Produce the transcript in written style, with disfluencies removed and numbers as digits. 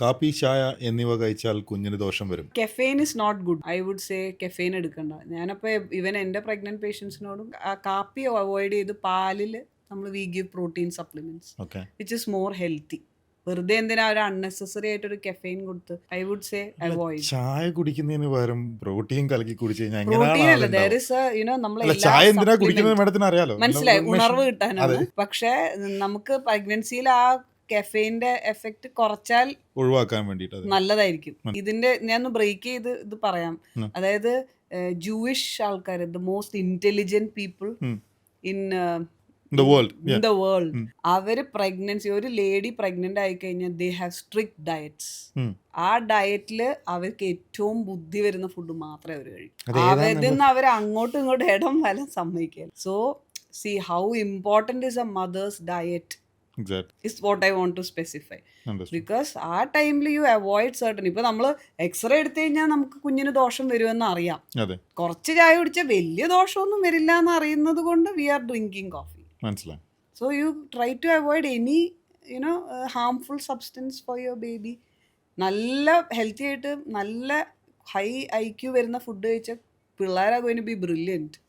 കാപ്പി, ചായ എന്നിവ കഴിച്ചാൽ കുഞ്ഞിന് ദോഷം വരും. Caffeine is not good. I would say caffeine എടുക്കണ്ട. ഞാനപ്പോൾ ഇവൻ എൻ്റെ പ്രഗ്നന്റ് പേഷ്യൻസിനോടും ആ കാപ്പി അവോയ്ഡ് ചെയ്ത് പാലിൽ നമ്മൾ we give protein supplements okay. Which is more healthy. വെറുതെ എന്തിനാ ഒരു അൺനെസസറി ആയിട്ടൊരു കെഫെയിൻ കൊടുത്ത്? I would say avoid. ചായ കുടിക്കുന്നതിന് പകരം പ്രോട്ടീൻ കലക്കി കുടിച്ചു കഴിഞ്ഞാൽ പ്രോട്ടീൻ അല്ല, എങ്ങനെയാണ് there is a, you know, നമ്മളെ അല്ല, എല്ലാ ചായ എന്തിനാ കുടിക്കുന്നത് supplement- മേഡത്തിന് അറിയാലോ. മനസ്സിലായി, നമ്മൾ ഉണർവ് മെഷീൻ- കിട്ടാനാണ്. അതെ. പക്ഷെ നമുക്ക് പ്രഗ്നൻസിയിൽ ആ കെഫെയിന്റെ എഫക്റ്റ് കുറച്ചാൽ ഒഴിവാക്കാൻ വേണ്ടിയിട്ട് അത്. നല്ലതായിരിക്കും. ഇതിന്റെ ഞാൻ ബ്രേക്ക് ചെയ്ത് ഇത് പറയാം. ഉം. അതായത് ജൂയിഷ് ആൾക്കാർ, ദ മോസ്റ്റ് ഇന്റലിജന്റ് പീപ്പിൾ ഉം. In The world. In Yeah. The world, ഉം. അവര് പ്രഗ്നൻസി, ഒരു ലേഡി പ്രഗ്നന്റ് ആയി കഴിഞ്ഞാൽ ദേ ഹാവ് സ്ട്രിക്ട് ഡയറ്റ്സ്. ഉം. ആ ഡയറ്റില് അവർക്ക് ഏറ്റവും ബുദ്ധി വരുന്ന ഫുഡ് മാത്രമേ അവർ കഴിക്കൂ. അത് ഏതാണെന്ന് അവരിന്ന് അവർ അങ്ങോട്ടും ഇങ്ങോട്ടും ഇടം വല സമ്മതിക്കുക. So see how important is a mother's diet Exactly. is what I want to specify. Understood. Because ആ ടൈമിൽ യു അവോയ്ഡ് സർട്ടൻ. ഇപ്പൊ നമ്മൾ എക്സ്റേ എടുത്തു കഴിഞ്ഞാൽ നമുക്ക് കുഞ്ഞിന് ദോഷം വരുമെന്ന് അറിയാം. അതെ, കുറച്ച് ചായ കുടിച്ചാൽ വലിയ ദോഷമൊന്നും വരില്ല എന്ന് അറിയുന്നത് കൊണ്ട് വി ആർ ഡ്രിങ്കിങ് കോഫി. മനസ്സിലായി. So you try to avoid any harmful substance for your baby. നല്ല ഹെൽത്തി ആയിട്ട് നല്ല ഹൈ IQ വരുന്ന ഫുഡ് കഴിച്ചാൽ പിള്ളേരാ ഗോയിൻ ടു ബി ബ്രില്യൻറ്റ്.